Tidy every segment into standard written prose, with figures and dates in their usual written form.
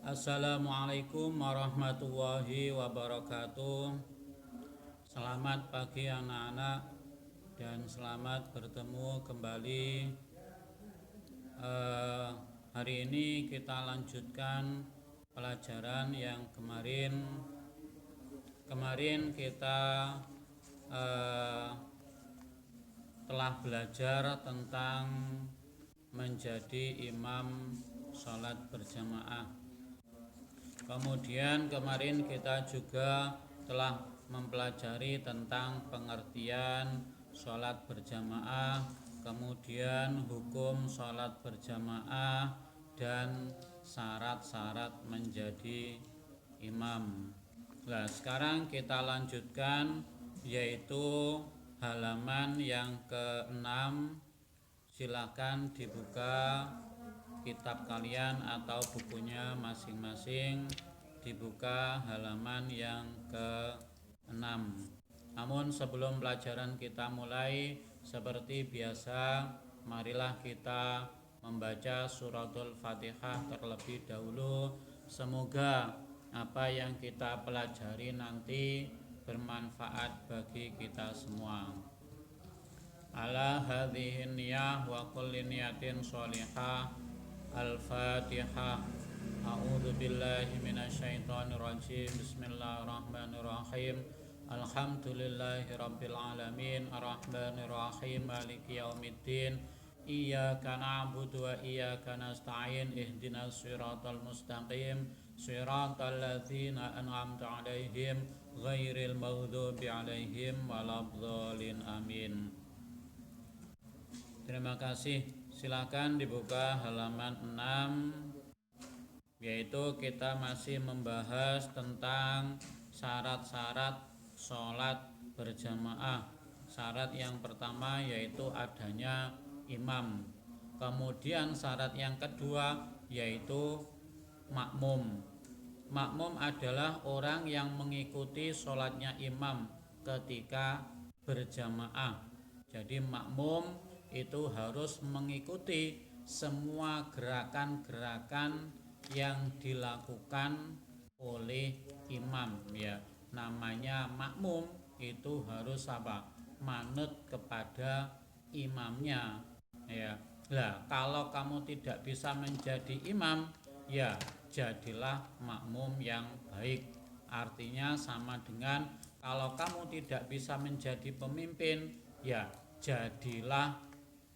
Assalamualaikum warahmatullahi wabarakatuh. Selamat pagi anak-anak dan selamat bertemu kembali. Hari ini kita lanjutkan pelajaran yang kemarin kita telah belajar tentang menjadi imam sholat berjamaah. Kemudian kemarin kita juga telah mempelajari tentang pengertian sholat berjamaah, kemudian hukum sholat berjamaah dan syarat-syarat menjadi imam. Nah, sekarang kita lanjutkan yaitu halaman yang ke-6. Silakan dibuka kitab kalian atau bukunya masing-masing, dibuka halaman yang ke-6. Namun sebelum pelajaran kita mulai, seperti biasa, marilah kita membaca suratul Fatihah terlebih dahulu. Semoga apa yang kita pelajari nanti bermanfaat bagi kita semua. Ala hadhihi niyah wa kulli niyatin sholihah. Al-Fatihah. A'udzu billahi minasyaitonir rajim. Bismillahirrahmanirrahim. Alhamdulillahi rabbil alamin. Arrahmanir rahim. Maliki yaumiddin. Iyyaka na'budu wa iyyaka nasta'in. Ihdinas siratal mustaqim. Siratal ladzina an'amta 'alaihim ghairil maghdubi 'alaihim waladdallin. Amin. Terima kasih. Silakan dibuka halaman 6, yaitu kita masih membahas tentang syarat-syarat sholat berjamaah. Syarat yang pertama yaitu adanya imam. Kemudian syarat yang kedua yaitu makmum. Makmum adalah orang yang mengikuti sholatnya imam ketika berjamaah. Jadi makmum itu harus mengikuti semua gerakan-gerakan yang dilakukan oleh imam, ya. Namanya makmum itu harus apa? Manut kepada imamnya, ya. Lah, kalau kamu tidak bisa menjadi imam, ya jadilah makmum yang baik. Artinya sama dengan kalau kamu tidak bisa menjadi pemimpin, ya jadilah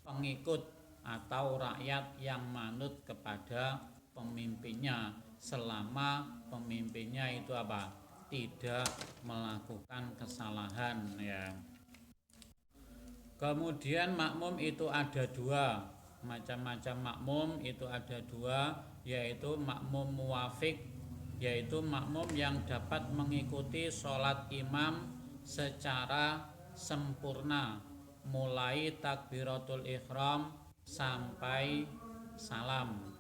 pengikut atau rakyat yang manut kepada pemimpinnya selama pemimpinnya itu apa? Tidak melakukan kesalahan, ya. Kemudian makmum itu ada dua macam-macam. Makmum itu ada dua, yaitu makmum muwafiq, yaitu makmum yang dapat mengikuti sholat imam secara sempurna mulai takbiratul ihram sampai salam,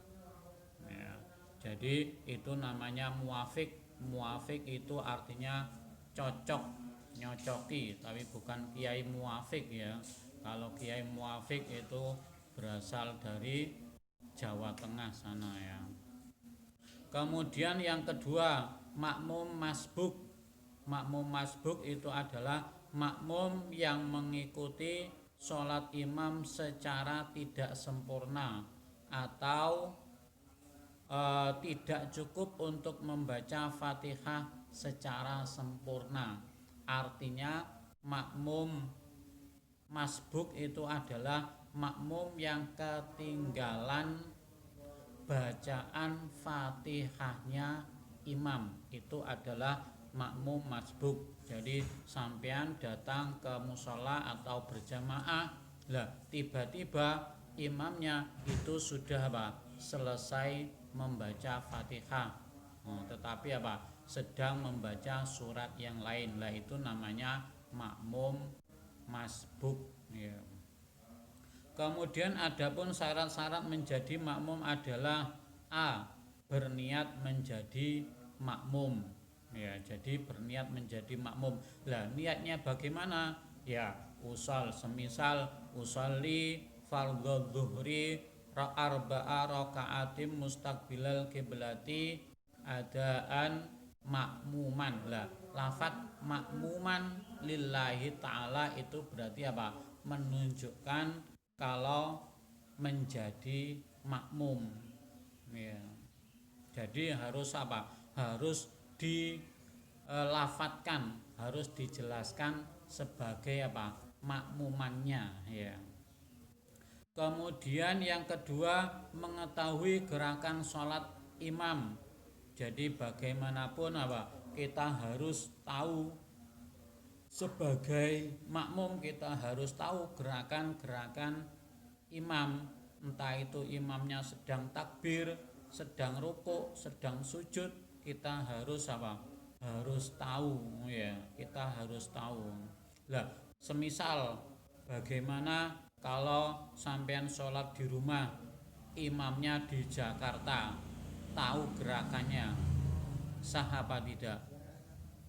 ya. Jadi itu namanya muwafiq. Muwafiq itu artinya cocok, nyocoki, tapi bukan kiai muwafiq, ya. Kalau kiai muwafiq itu berasal dari Jawa Tengah sana, ya. Kemudian yang kedua, makmum masbuk. Makmum masbuk itu adalah makmum yang mengikuti sholat imam secara tidak sempurna atau tidak cukup untuk membaca Fatihah secara sempurna. Artinya makmum masbuk itu adalah makmum yang ketinggalan bacaan Fatihahnya imam. Itu adalah makmum masbuk. Jadi sampean datang ke musola atau berjamaah, lah tiba-tiba imamnya itu sudah apa? Selesai membaca Fatihah. Tetapi apa? Sedang membaca surat yang lain. Lah itu namanya makmum masbuk, ya. Kemudian adapun syarat-syarat menjadi makmum adalah A. Berniat menjadi makmum, ya. Jadi berniat menjadi makmum. Lah niatnya bagaimana? Ya semisal usolli fardhu dhuhri arba'a raka'atim mustaqbilal kiblati adaan makmuman. Lah, lafat makmuman lillahi ta'ala itu berarti apa? Menunjukkan kalau menjadi makmum ya. Jadi harus apa? Harus dilafatkan, harus dijelaskan sebagai apa? Makmumannya ya. Kemudian yang kedua, mengetahui gerakan sholat imam. Jadi bagaimanapun apa? Kita harus tahu sebagai makmum, kita harus tahu gerakan-gerakan imam. Entah itu imamnya sedang takbir, sedang rukuk, sedang sujud, kita harus apa? Harus tahu ya, kita harus tahu. Lah, semisal bagaimana kalau sampean sholat di rumah, imamnya di Jakarta, tahu gerakannya, sah apa tidak?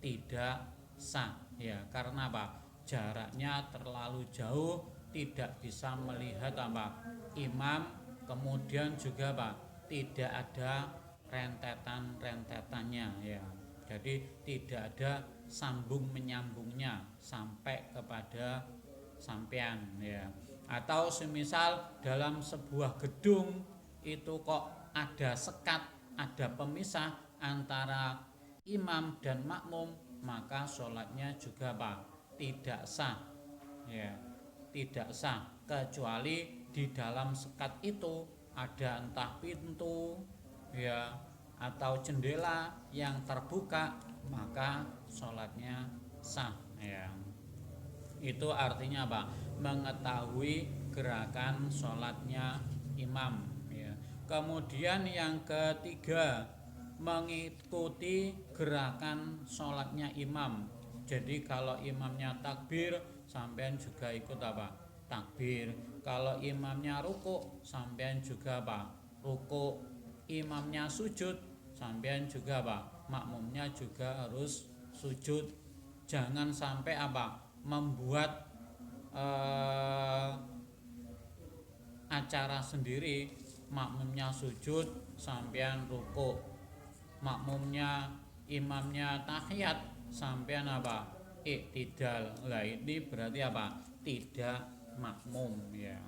Tidak sah ya, karena apa? Jaraknya terlalu jauh, tidak bisa melihat apa? Imam, kemudian juga apa? Tidak ada rentetan-rentetannya ya. Jadi tidak ada sambung menyambungnya sampai kepada sampean ya. Atau semisal dalam sebuah gedung itu kok ada sekat, ada pemisah antara imam dan makmum, maka sholatnya juga apa? Tidak sah ya, tidak sah, kecuali di dalam sekat itu ada entah pintu ya atau jendela yang terbuka, maka sholatnya sah ya. Itu artinya apa? Mengetahui gerakan sholatnya imam ya. Kemudian yang ketiga, mengikuti gerakan sholatnya imam. Jadi kalau imamnya takbir, sampean juga ikut apa? Takbir. Kalau imamnya ruku, sampean juga apa? Ruku. Imamnya sujud, sampean juga apa? Makmumnya juga harus sujud. Jangan sampai apa? Membuat acara sendiri, makmumnya sujud, sampean ruku, makmumnya imamnya tahiyat, sampean apa? Iktidal. Lah ini berarti apa? Tidak makmum ya.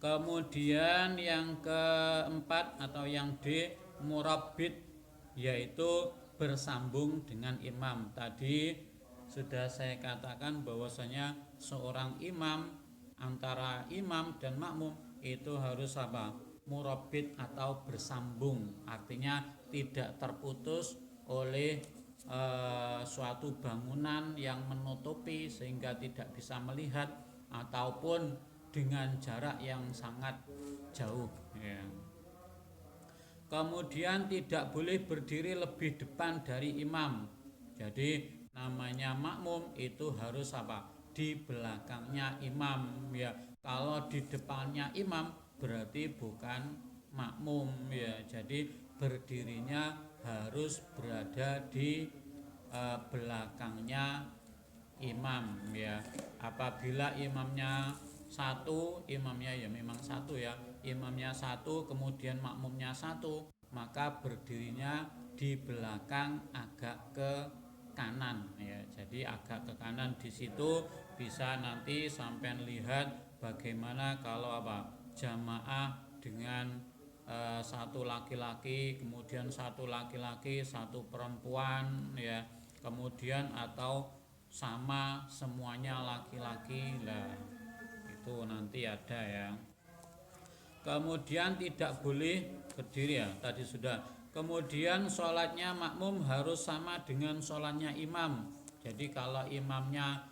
Kemudian yang keempat atau yang D, murabbit, yaitu bersambung dengan imam. Tadi sudah saya katakan bahwasanya seorang imam, antara imam dan makmum itu harus apa? Murabbit atau bersambung, artinya tidak terputus oleh suatu bangunan yang menutupi sehingga tidak bisa melihat, ataupun dengan jarak yang sangat jauh ya. Kemudian tidak boleh berdiri lebih depan dari imam. Jadi namanya makmum itu harus apa? Di belakangnya imam ya. Kalau di depannya imam berarti bukan makmum ya. Jadi berdirinya harus berada di belakangnya imam ya. Apabila imamnya satu, imamnya ya memang satu ya, imamnya satu kemudian makmumnya satu, maka berdirinya di belakang agak ke kanan ya. Jadi agak ke kanan, di situ bisa nanti sampean lihat bagaimana kalau apa? Jamaah dengan satu laki-laki, kemudian satu laki-laki, satu perempuan ya. Kemudian atau sama semuanya laki-laki lah, itu nanti ada ya. Kemudian tidak boleh berdiri ya, tadi sudah. Kemudian sholatnya makmum harus sama dengan sholatnya imam. Jadi kalau imamnya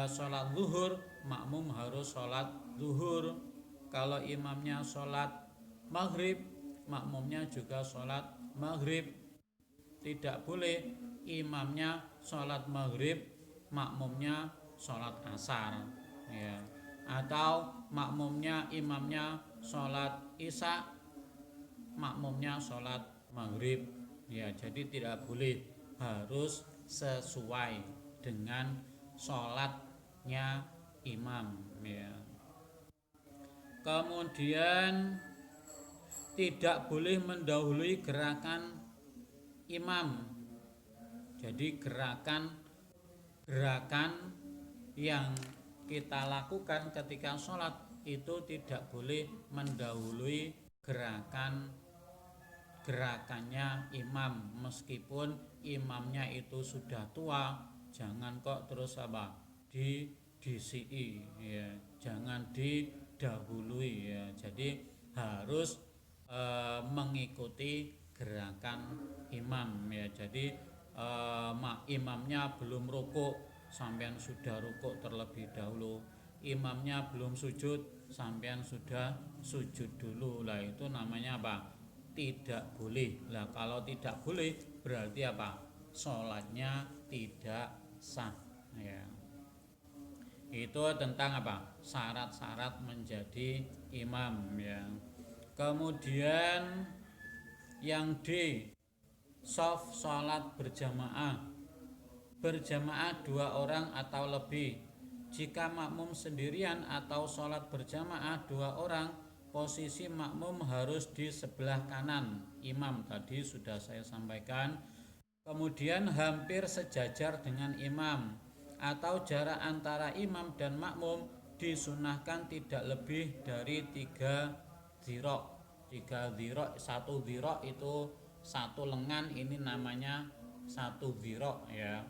sholat zuhur, makmum harus sholat zuhur. Kalau imamnya sholat maghrib, makmumnya juga sholat maghrib. Tidak boleh imamnya sholat maghrib, makmumnya sholat asar ya. Atau makmumnya imamnya sholat isya, makmumnya sholat maghrib ya. Jadi tidak boleh, harus sesuai dengan sholatnya imam ya. Kemudian tidak boleh mendahului gerakan imam. Jadi gerakan yang kita lakukan ketika sholat itu tidak boleh mendahului gerakannya imam, meskipun imamnya itu sudah tua. Jangan kok terus DCI ya, jangan didahului ya. Jadi harus mengikuti gerakan imam ya. Jadi imamnya belum rukuk, sampean sudah rukuk terlebih dahulu. Imamnya belum sujud, sampean sudah sujud dulu. Lah itu namanya tidak boleh. Lah kalau tidak boleh berarti sholatnya tidak sah ya. Itu tentang syarat-syarat menjadi imam ya. Kemudian yang D, shaf sholat berjamaah. Berjamaah 2 orang atau lebih. Jika makmum sendirian atau sholat berjamaah 2 orang, posisi makmum harus di sebelah kanan imam, tadi sudah saya sampaikan. Kemudian hampir sejajar dengan imam, atau jarak antara imam dan makmum disunahkan tidak lebih dari 3 dhira'. 3 dhira', 1 dhira' itu 1 lengan, ini namanya 1 dhira' ya.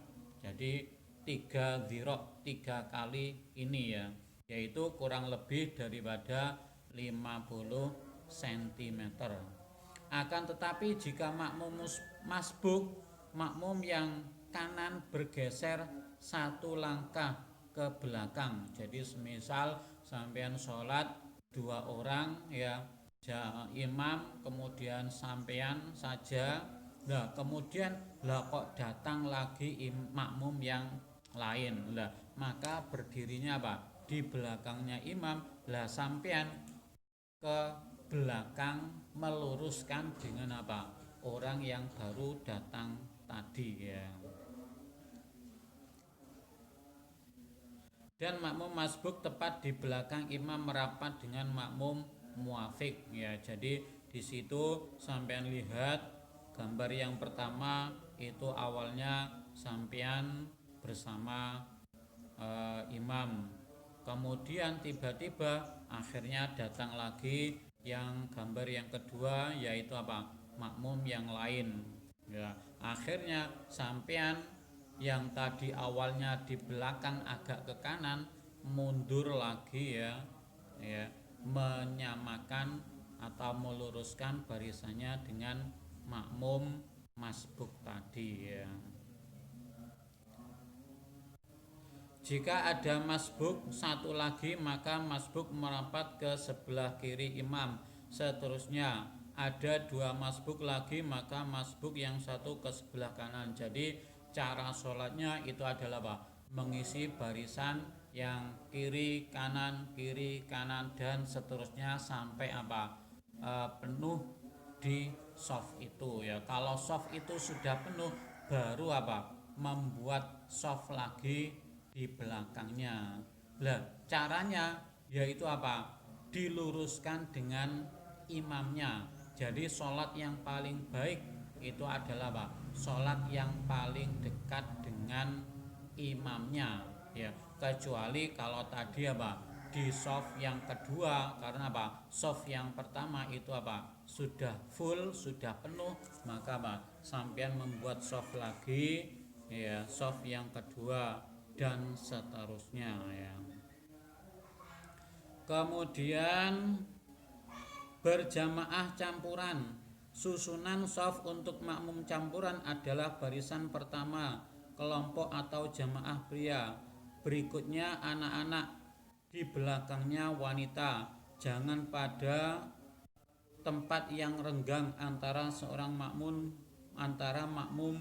Jadi 3 dhira', 3 kali ini ya, yaitu kurang lebih daripada 50 cm. Akan tetapi jika makmum masbuk, makmum yang kanan bergeser 1 langkah ke belakang. Jadi semisal sampean sholat 2 orang ya, imam kemudian sampean saja. Nah kemudian kok datang lagi makmum yang lain. Lah maka berdirinya di belakangnya imam. Lah sampean ke belakang meluruskan dengan orang yang baru datang tadi ya. Dan makmum masbuk tepat di belakang imam merapat dengan makmum muafik ya. Jadi di situ sampean lihat gambar yang pertama itu awalnya sampean bersama imam. Kemudian tiba-tiba akhirnya datang lagi yang gambar yang kedua, yaitu makmum yang lain ya. Akhirnya sampean yang tadi awalnya di belakang agak ke kanan mundur lagi ya, menyamakan atau meluruskan barisannya dengan makmum masbuk tadi ya. Jika ada masbuk 1 lagi, maka masbuk merapat ke sebelah kiri imam. Seterusnya ada 2 masbuk lagi, maka masbuk yang 1 ke sebelah kanan. Jadi cara sholatnya itu adalah mengisi barisan yang kiri kanan dan seterusnya sampai penuh di shaf itu ya. Kalau shaf itu sudah penuh, baru membuat shaf lagi di belakangnya. Lah caranya yaitu diluruskan dengan imamnya. Jadi sholat yang paling baik itu adalah sholat yang paling dekat dengan imamnya ya. Kecuali kalau tadi di shaf yang kedua, karena shaf yang pertama itu sudah full, sudah penuh, maka sampean membuat shaf lagi ya, shaf yang kedua dan seterusnya ya. Kemudian berjamaah campuran. Susunan shaf untuk makmum campuran adalah barisan pertama kelompok atau jamaah pria, berikutnya anak-anak, di belakangnya wanita. Jangan pada tempat yang renggang antara makmum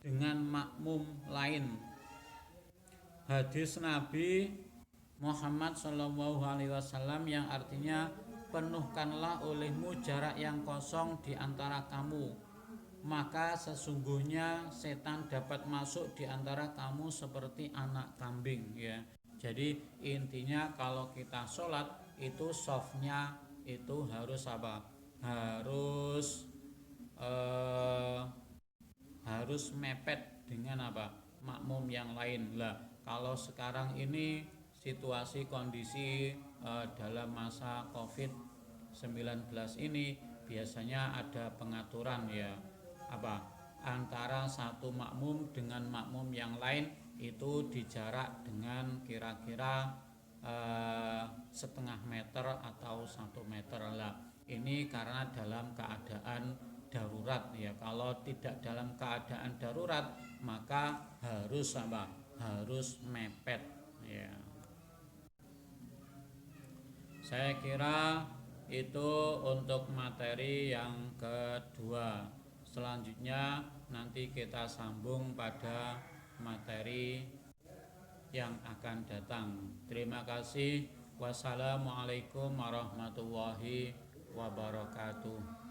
dengan makmum lain. Hadis Nabi Muhammad SAW yang artinya, penuhkanlah olehmu jarak yang kosong di antara kamu, maka sesungguhnya setan dapat masuk di antara kamu seperti anak kambing ya. Jadi intinya kalau kita sholat itu shafnya itu harus harus harus mepet dengan apa? Makmum yang lain. Lah, kalau sekarang ini situasi kondisi dalam masa COVID-19 ini biasanya ada pengaturan ya apa antara satu makmum dengan makmum yang lain itu dijarak dengan kira-kira setengah meter atau 1 meter lah. Ini karena dalam keadaan darurat ya. Kalau tidak dalam keadaan darurat maka harus apa? Harus mepet ya. Saya kira itu untuk materi yang kedua. Selanjutnya nanti kita sambung pada materi yang akan datang. Terima kasih. Wassalamualaikum warahmatullahi wabarakatuh.